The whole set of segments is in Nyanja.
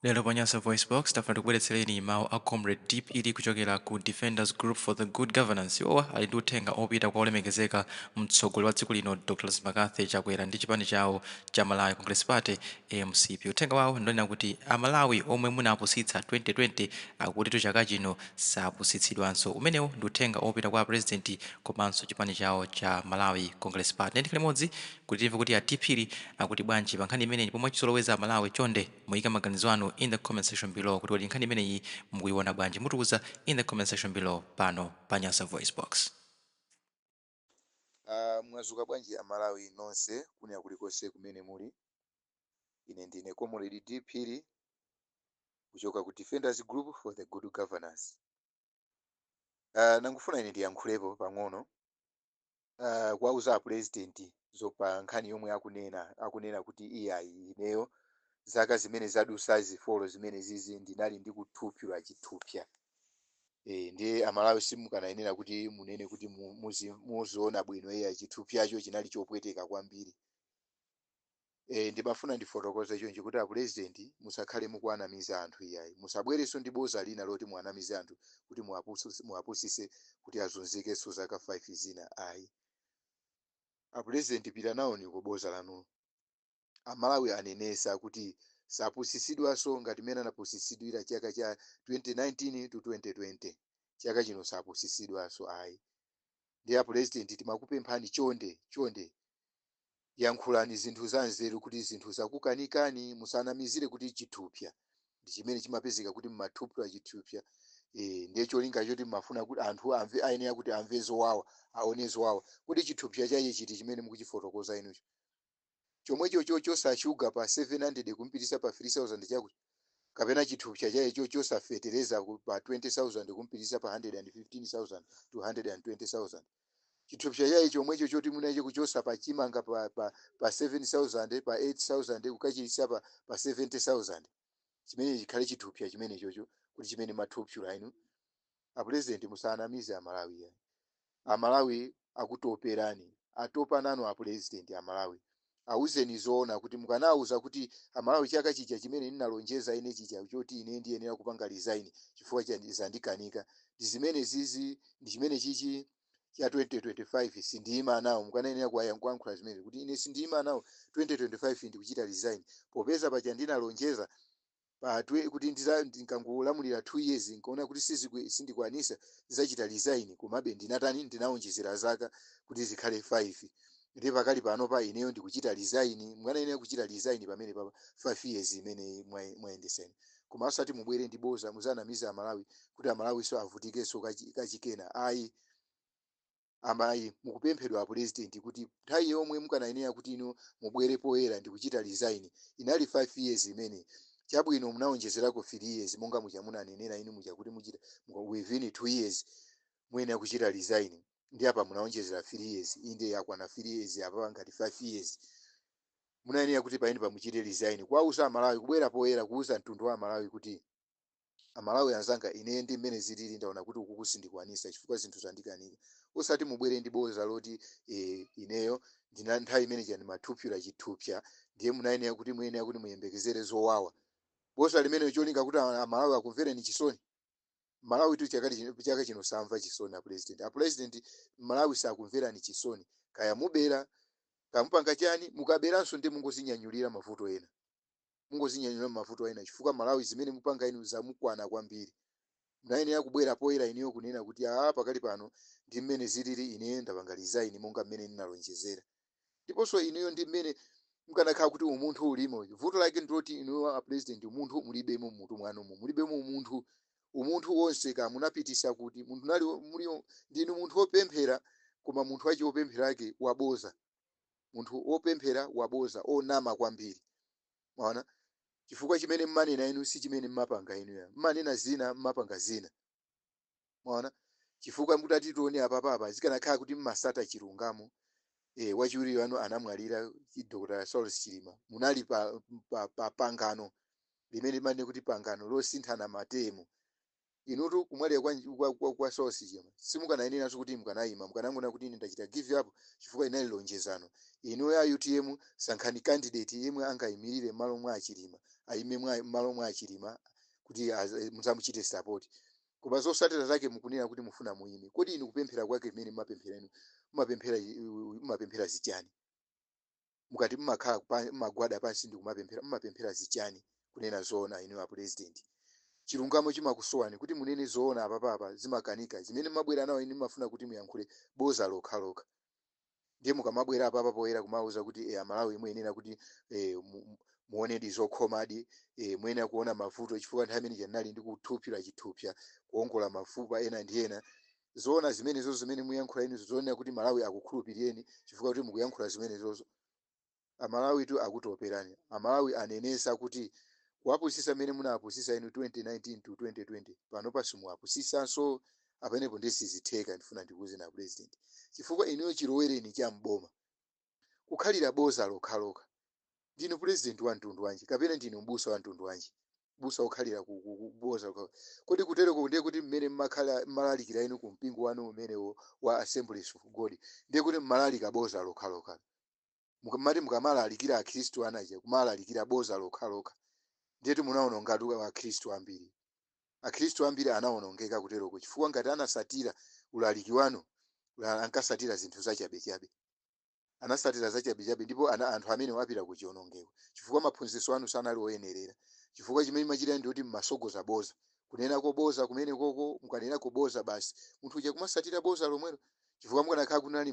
Lelo Panyasa Voice Box tafuna tukubweretsereni mawu a Comrade Deep ili kuchokera ku Defenders Group for the Good Governance. Iwowa ali ndi uthenga opita kwa olemekezeka mtsogoleri wa dziko lino Dr. McCarthy chakwera ndi chipani chawo cha Malawi Congress Party AMCP. Uthenga wawo ndonena kuti amalawi omwe munapusitsa 2020 akuti chaka chino sapusitsidwanso. Umenewu ndi uthenga opita kwa president komanso chipani chawo cha Malawi Congress Party. Ndi limodzi kuti timve kuti atiphiri akuti bwanji pa nkhani imeneyi pomwe chisoloweza Malawi chonde muyika maganizo anu in the comment section below kuti nkhani imeneyi mukuiona bwanji mutukuza in the comment section below pano pa Nyasa Voice Box. Mwazuka bwanji amalawi nonse kunia kulikonse kumene muli. Ine ndine Comrade Deep kuchoka ku Defenders Group for the Good Governance. Nangufuna ine ndiyankhulepo pang'ono kwauza president zopa nkhani yomwe akunena kuti iyayi ineyo zaka zimene zadusa zifolo zimene zizi ndinali ndi kuthupira chithupya. Ndiye amalawi simukanayenera kuti munene kuti muziona bwino iya chithupyacho chinali chopweteka kwambiri. Ndimafuna ndifotokoze chonchi kuti president musakhale mukuanamiza anthu iyayi, musabwereso ndi boza lina loti muanamize anthu kuti muapusise kuti azunzikenso zaka 5 zina ayi. President pita nawo ni kuboza lanu. Amalawi anenesa kuti sapusisidwaso ngati mene anapusisidwira chaka cha 2019 to 2020 chaka chino sapusisidwaso ayi. Ndiye president timakupemphani chonde yankhulani zinthu zanzeru kuti zinthu zakukanikani musanamizire kuti chithupya ndi chimene chimapezeka kuti mmathupira chithupya. Ndiye cholinga choti mafuna kuti anthu amve ayenera kuti amve zowawa aone zowawa kuti chithupya chaye chiti chimene mukuchifotokoza inucho chomwecho chosachuga pa 700 kumpitisa pa 3000 chakuti kapena chithupya chaye chosafetereza pa 20,000 kumpitisa pa 115,000 to 120,000. Chithupya chaye chomwecho choti munacho kuchosa pa chimanga pa 7,000 pa 8,000 kukachisa pa 70,000 chimene chikhale chithupya chimene chocho kuti chimene mathupyula inu. President musanamize amalawi. Amalawi akutoperani atopa nanu president amalawi. Auzeni zoona kuti mukanauza kuti amalawi chaka chija chimene ninalonjeza ine chija choti ine ndiyenera kupanga resign chifukwa chandikanika ndi zimene zizi ndi chimene chichi cha 2025 sindiyima nawo mukanayenera kuyankhula zimene kuti ine sindiyima nawo 2025 ndikuchita resign popeza pacha ndinalonjeza kuti ndingangolamulira 2 years nkaona kuti sindikwanisa zachita resign komabe ndinawonjezera zaka kuti zikhale 5. Ndi pakali pano pa ineyo ndikuchita resign mukanayenera kuchita resign pamene pa 5 years imene mwayendeseni. Koma asati mubwere ndi boza muzanamiza amalawi kuti amalawi so avutikenso kachikena ayi. Amayi mukupemphedwa president kuti nthawi yomwe mukanayenera kuti ino mubwere poyera ndikuchita resign inali 5 years imene chabwino munawonjezerako 3 years monga muchamunanenera inu mucha kuti muchita within 2 years muyenera kuchita resign. Ndi apa munawonjezera 3 years inde yakwana 3 years apa ngati 5 years munayenera kuti paine pamuchite resign kwausa amalawi kubwera poyera kuuza mtundu wa amalawi kuti amalawi anzanga ine ndi mmene zilili ndaona kuti ukuku sindikwanisa chifukwa zinthu zandikanika. Usati mubwere ndi boza loti ineyo ndina nthawi imene chani mathupyula chithupya ndiye munayenera kuti muyenera kuti muyembekezere zowawa. Boza limene cholinga kuti amalawi akumvere ni chisoni. Malawi tu chaka chino samva chisoni a president. President Malawi sakumvera ni chisoni. Kaya mubera kamupanga chani mukaberanso ndi mungozinyanyulira mavuto ena. Mungozinyanyulira mavuto ena chifukwa Malawi zimene mupanga inu zamukwana kwambiri. Munayenera kubwera poyera ineyo kunena kuti pakali pano ndi mmene zilili ine ndapanga resign monga mmene ninalonjezera. Ndiponso ineyo ndi mmene mukanakhala kuti umunthu ulimo. Vuto lake ndiloti ineyo a president umunthu mulibemo mutu mwanomo mulibemo umunthu wonse ka munapitisa kuti munthu nali mulio ndinu munthu wopemphera koma munthu wachi wopempherake waboza. Munthu wopemphera waboza onama kwambiri. Mwaona chifukwa chimene mmanena inu si chimene mmapanga inu ya mmanena zina mmapanga zina. Mwaona chifukwa mutati tione apa zikanakhala kuti mmasata chilungamo. Wachiwiri wanu anamwalira Dr. Saul Chilima munali pa pangano limene mane kuti pangano losinthana matemo. inutu kumwalira kwa source chema simukanayenera kuti mkanayima mkanangona kuti ine ndachita give up chifukwa inali lonjezano inu ya UTM sankhani candidate yemwe angayimirire malo mwa achilima ayime malo mwa achilima kuti musamuchite support koma zosatira zake mukunena kuti mufuna muime kodi inu kupemphera kwake mmene mumapemphera zichani mukati mmakhala mmagwada pansi ndi mumapemphera zichani kunena zoona inu a president chilungamo chimakusowani kuti munene zoona apapapa zimakanika zimene mabwera nawo inu mafuna kuti muyankhule boza lokha ndiye mukamabwera apapa poyera kumauza kuti amalawi imwe yenera kuti muone dizokhomadi mwene kuona mavuto chifukwa nthawi imene janali ndi kuthupira chithupsa kuongola mafupa ena ndi ena zoona zimenezo zimene muyankhula inu zoona kuti malawi akukhulupiriyeni chifukwa kuti mukuyankhula zimenezozo amalawi tu akutoperani amalawi anenesa kuti kuwapusisa mmene munawapusisa inu 2019 to 2020 pano pasimuwapusisanso apenepo ndisizitheka ndifuna ndikuze na president chifukwa inuyo chilowereni cha mboma kukhalira boza lokha ndinu president wa mtundu wanji kapena ndinu mbusa wa mtundu wanji busa ukhalira kuboza kodi kutereko ndiye kuti mmene mmalalikira inu ku mpingo wanu umenewo wa Assemblies of God ndiye kuti mmalalika boza lokha mukamati mukamalalikira akhristu anaje kumalalikira boza lokha ndiye munaonongatu akhristu ambiri akhristu ambiri anaonongeka kutereko chifukwa ngati anasatira ulaliki wanu ankasatira zinthu zachabechabe anasatira zachabechabe ndipo anthu amene wapita kuchionongeko chifukwa maphunzitso anu sanali oyenerera chifukwa chimene machita ndi kuti mmasogoza boza kunena ko boza kumene koko mukanena ko boza basi munthu uja kumasatira boza lomwelo chifukwa mukanakhala kunali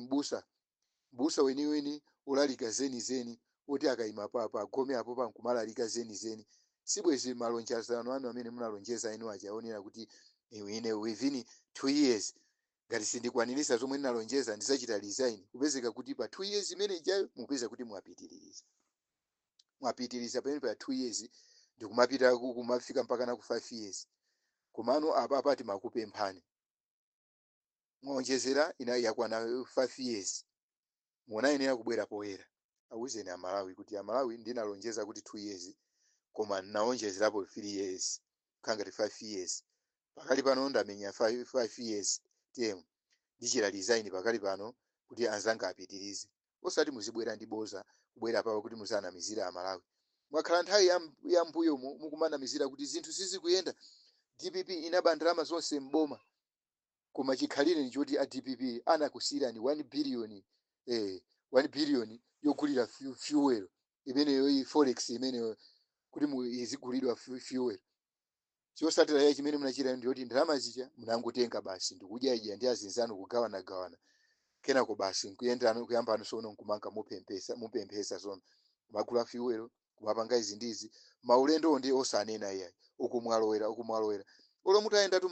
mbusa weniweni ulalika zeni kuti akayima papa agome apo pankumalalika zeni sibwezi malonjezano anu amene munalonjeza inu achaonera kuti ine within 2 years ngati sindikwanirisa zomwe ndinalonjeza ndisachita resign kupezeka kuti pa 2 years imene ijayo mupeza kuti mwapitiriza pamene pa 2 years ndikumapita kumafika mpaka na ku 5 years komano apa apati makupemphani mwonjezera ina yakwana 5 years munayenera kubwera poyera awuzeni amalawi kuti amalawi ndinalonjeza kuti 2 years koma naonjezerapo 3 years kangati 5 years pakali pano ndamenya 5 years tem ndichira resign pakali pano kuti anzanga apitirize osati muzibwera ndi boza kubwera papa kuti muzanamizira amalawi mwakhala nthawi ya mbuyo mukumanamizira kuti zinthu sizikuyenda DPP inabandalama zonse mboma koma chikhalire ndi choti a DPP anakusirani 1 billion 1 billion yogulira fuel imeneyo forex imeneyo kuti izigulidwa fuel chosatira ya chimene munachita ndi kuti ndalama zija munangotenga basi ndikudya ija ndi azinzanu kugawana kenako basi kuyamba anosono nkumanga mupemphesa zono magula fuel kumapanga izi ndizi maulendo ndi osanena iyayi ukumwalowera olo mutaenda tu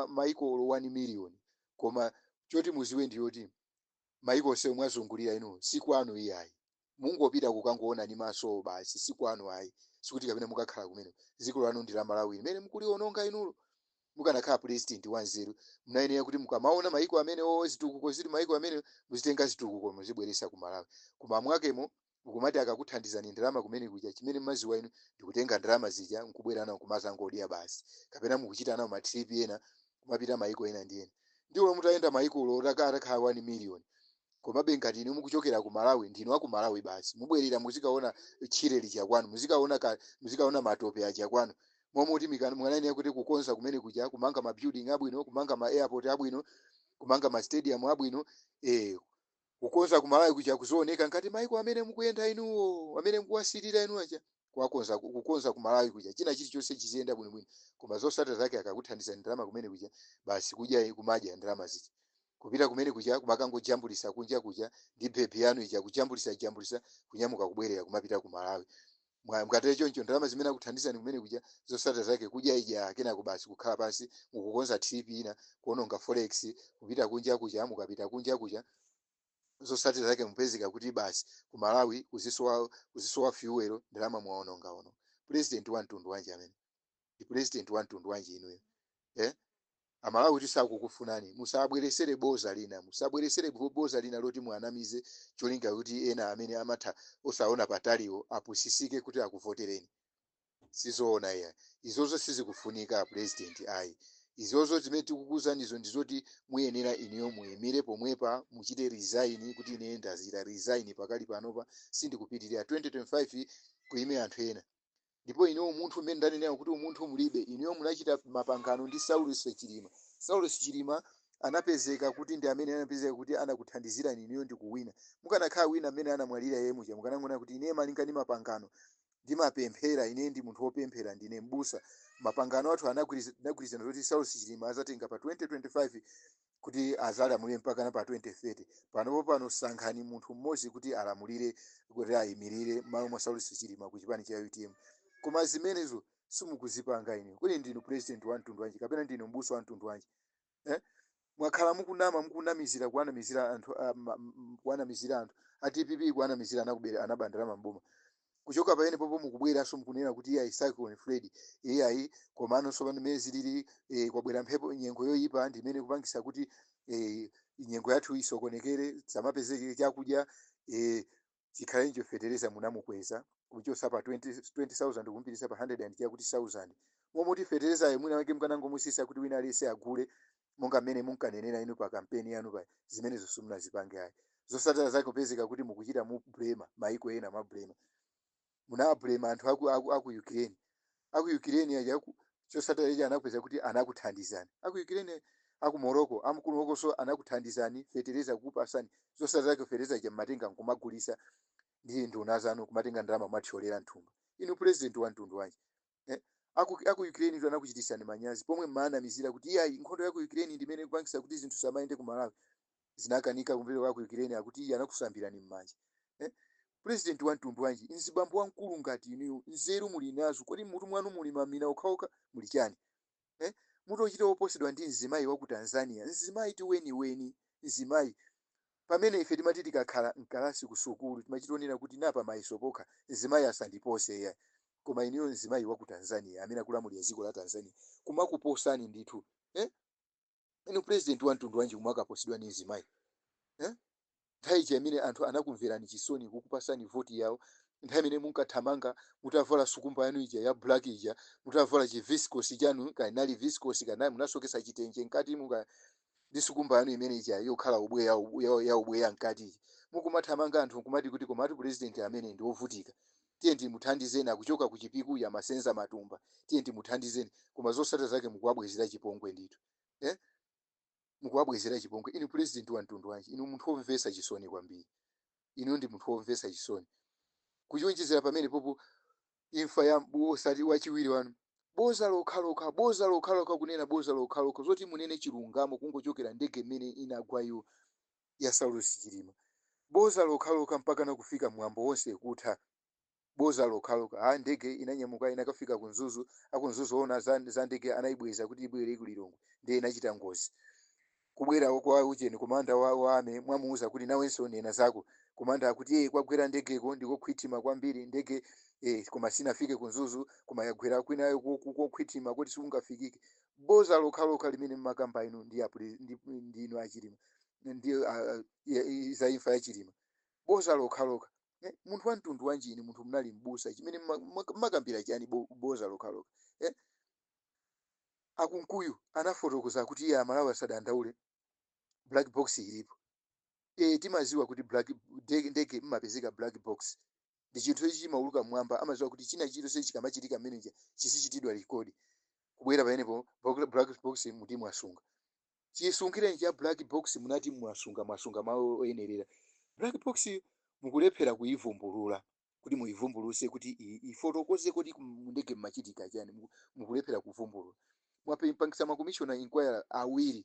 maiko olo 1 million koma choti muziwe ndi yoti maiko onse mwazungulira inu siku anu iyayi mungopita kukangoona ni maso basi siku anu ayi sikuti kapena mukakhala kumene dziko lanu ndi la Malawi imene mukuliononga inulo mukanakhala president wanzeru mnayenera kuti mukamaona maiko amene zitukuko zili maiko amene muzitenga zitukuko muzibweresa ku Malawi koma mwakemo ukumati akakuthandizani ndalama kumene kuja chimene maziwa inu ndikutenga ndalama zija nkubwera nawo kumazangodia basi kapena mukuchita nawo matrip ena kumapita maiko ena ndi ena ndiwo mutaenda maiko lo atakhala 1 million koma bengati inu mukuchokera ku Malawi ndinu wa ku Malawi basi mubwerera muzikaona chireli cha kwanu muzikaona matope aja kwanu momuti mwanene kuti kukonza kumene kuja kumanga ma building abwino kumanga ma airport abwino kumanga ma stadium abwino kukonza ku Malawi kuja kuzooneka ngati maiko amene mukuyenda inuwo amene mukuwasirira inu aja kukonza ku Malawi kuja china chilichonse chiziyenda bwinobwino koma zosata zake akakuthandiza ndalama kumene kuja basi kudya kumadya ndalama zichi kupita kumene kuja kumakangojambulisa kunja kuja ndi bebe yanu ija kujambulisa kunyamuka kubwerera kumapita ku Malawi mukatero choncho ndalama zimene akuthandiza ni kumene kuja zosata zake kudya ija kenako basi kukhala pansi mukukonza trip ina kuononga forex kupita kunja kuja mukapita kunja kuja zosata zake mupezeka kuti basi ku Malawi kuzisowa fuel ndalama mwaononga ono president wa mtundu wanji amene ndi president wa mtundu wanji inuyo amalawi tisakukufunani musabweresere boza lina loti mwanamize cholinga kuti ena amene amatha osaona pataliwo apusisike kuti akuvotereni sizoona iya izozo sizikufunika president ayi izozo zimene tikukuwuzanizo ndizoti muyenera inuyo muyimire pomwepa muchite resign kuti ine ndazira resign pakali panopa sindikupitirira 2025 kuime anthu ena. Ndipo ineyo munthu mmene ndanenera kuti umunthu mulibe, ineyo munachita mapangano ndi Saulus Chilima. Saulus Chilima anapezeka kuti ndi amene anapezeka kuti anakuthandizirani ineyo ndi kuwina. Mukanakhala wina amene anamwalira yeye muja mukanang'ona kuti ine malinga ndi mapangano ndimapemphera, ine ndi munthu wopemphera, ndine m'busa. Mapangano athu anagwirizana kuti Saulus Chilima azatenga pa 2025 kuti azalamulire mpaka pa 2030. Panopo pano sankhani munthu mmodzi kuti alamulire kuti ayimirire malo mwa Saulus Chilima ku chipani cha UTM. Koma zimenezo simukuzipanga ine. Kodi ndinu president wa mtundu wanji kapena ndinu m'busa wa mtundu wanji? Mwakhala mukunamizira kuanamizira anthu kuanamizira anthu atipipi kuanamizira anabandala mamboma. Kuchoka payene popo mukubweranso mukunena kuti iye Cyclone Freddy ayi komano so pano mezi lili kwabwera mphepo nyengo yoyipa ndimene kupangisa kuti nyengo yathu isokonekere samapezeke chakudya chikhale njo fetereza munamukweza kuchosa pa 20,000 kumpirisa pa 100 and chakuti 1000 momoti fetereza yemwe wake mkanangomusisa kuti wina alese agule monga mmene munkanenera inu pa campaign yanu pa zimene zosumuna zipange ayi zosatira zake kupezeka kuti mukuchita mu blema maiko ena ma blema muna blema anthu aku Ukraine. Aku Ukraine aja chosatira ichi anakweza kuti anakuthandizani. Aku Ukraine aku Morocco amkulu wako so anakuthandizani fetereza kupasani zosatira zake fetereza ja matenga nkumagulisa ndi nduna zanu kumatenga ndalama mwathyolera nthumba. Inu president wa mtundu wanji aku Ukraine ndo anakuchitisani manyazi pomwe maanamizira kuti iyayi nkhondo ya ku Ukraine ndimene kupangisa kuti zinthu samaende ku Malawi zinakanika kumvera kwa ku Ukraine akuti iye anakusambirani mmanja. President wa mtundu wanji nzibambo wamkulu ngati inu nzeru muli nazo kodi mutu mwanu muli mamina okhaokha muli chani mutochita oposedwa ndi mzimayi wa ku Tanzania mzimayi tiweni mzimayi pamene ife timati tikakhala mkalasi ku sukulu timachitonera kuti napa maiso pokha mzimayi asandipose ya koma iniyo mzimayi wa ku Tanzania amene akulamulira dziko la Tanzania kumakuposani ndithu inu president wa mtundu wanji kumakaposedwa ndi mzimayi nthawi imene anthu anakumverani chisoni kukupasani voti yawo nthawi imene munkathamanga mutavala sukumba yanu ija ya black ija mutavala chiviscosi chanu kanali viscosi kana munasokesa chitenje nkati muka ndi sukumba yanu imene ija yokhala ubweya nkati mukumathamanga anthu kumati kuti komati president amene ndi wovutika tiye ndimuthandizeni akuchoka ku chipiku ya masenza matumba tiye ndimuthandizeni koma zosatira zake mukuwabwezera chipongwe ndithu mukuwabwezera chipongwe. Inu president wa mtundu wanji inu munthu womvesa chisoni kwambiri inu ndi munthu womvesa chisoni kuchonjezera pamene popo imfa ya osati wachiwiri wanu boza lokhalokha kunena boza lokhalokha zoti munene chilungamo kungochokera ndege imene inagwayo ya Saulus Chilima boza lokhalokha mpaka nakufika mwambo wonse kutha boza lokhalokha ndege inanyamuka inakafika kunzuzu akunzuzu ona za ndege anaibweza kuti ibwere ku Lilongwe ndiye inachita ngozi kubwera kwa ujeni komanda wa ame mwamuuza kuti nawenso nena zako komanda akuti kwagwera ndegeko ndiko khwitima kwambiri ndege koma sinafike kunzuzu koma yagwera kwinayo kukhwitima kuti sikungafikike boza lokhalokha limene mmakamba inu ndi inu achilima ndi za imfa ya Chilima boza lokhalokha munthu wa mtundu wanji ine munthu munali mbusa chimene makambira chani boza lokhalokha akunkuyu anafotokoza kuti iye Amalawi asadandaule black box ilipo timaziwa kuti ndege mmapezeka black box ndi chinthu ichi chimauluka mwamba amaziwa kuti china chito se chikamachitika manager chisichitidwa record kubwera paenepo black box muti mwasunga chisungire cha black box munati mwasunga mawu oyenerera black box mukulephera kuivumbulula kuti muivumbuluse kuti ifotokoze kuti ndege mmachitika chani mukulephera kuvumbulula mwapangisa ma commissioner inquiry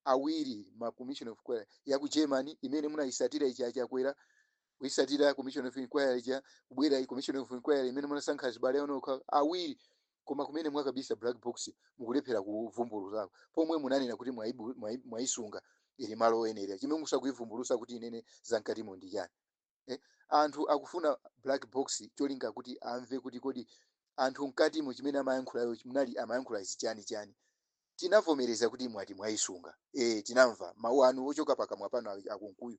awiri ma commission of inquiry ya ku Germany imene munayisatira ichi chakwera kuisatira commission of inquiry ja kubwera commission of inquiry imene munasankha zibale onokha awiri koma kumene mwakabisa black box mukulephera kuvumbuluzako pomwe munanena kuti mwaisunga ili malo oyenera chimene musakuivumbulusa kuti inene zankatimo ndi chani anthu akufuna black box cholinga kuti amve kuti kodi anthu mkatimo chimene amayankhulayo munali amayankhula chani tinavomereza kuti mwati mwaisunga tinamva mawu anu ochoka pakamwa pano akunkuyu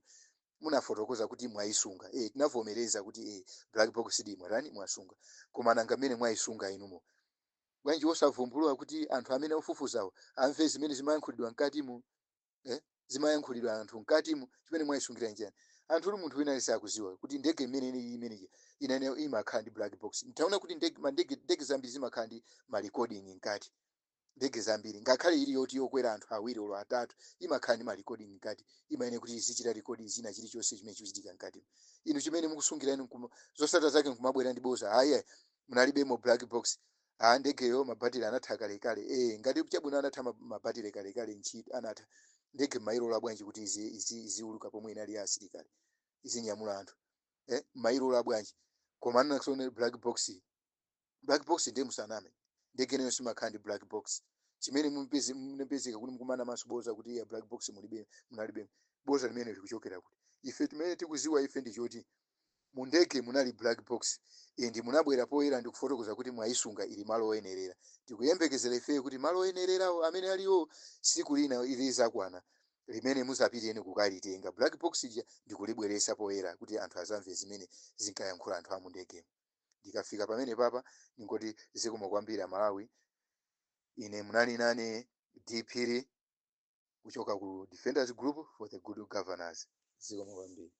munafotokoza kuti mwaisunga tinavomereza kuti black box ndi mwatani mwasunga koma nanga mmene mwaisunga inumo bwanji osavumbulula kuti anthu amene ofufuzawo amve zimene zimayankhulidwa mkatimo, zimayankhulidwa anthu mkatimo, chimene mwayisungira njani. Anthu uli munthu wina sakuziwa kuti ndege imeneyi inene imakhala ndi black box. Mtaona kuti ndege zambiri zimakhala ndi ma recording mkati. Ndege zambiri ngakhale ili yoti yokwera anthu awiri olo atatu imakhala ndi ma recording mkati, imaene kuti izichita recording zina chilichonse chimene chikuchitika mkati. Inu chimene mukusungira inu zosata zake nkumabwera ndi boza ayi munalibemo black box. Ndegeyo mabatiri anatha kalekale. Ngati chabwino anatha mabatiri kalekale nchiti anatha. Ndege mailola bwanji kuti iziuluka pomwe inali ya asilikali izinyamula anthu mailola bwanji. Koma anasone black box ndiye musaname. Ndege nayo simakhala ndi black box. Chimene munepezeka kuti mukumana maso boza kuti ya black box munalibe boza limene likuchokera kuti ife timene tikuziwa ife ndi choti mu ndege munali black box ndi munabwera poyera ndi kufotokoza kuti mwayisunga ili malo oyenerera. Tikuyembekezera ife kuti malo oyenererawo amene aliwo siku lina ilizakwana limene muzapiteni kukalitenga black box ija ndikulibweresa poyera kuti anthu azamve zimene zinkayankhula anthu amu ndege. Ndikafika pamene papa ningoti zikomo kwambiri Malawi. Ine munali nane DPiri kuchoka ku Defenders Group for the Good Governance. Zikomo kwambiri.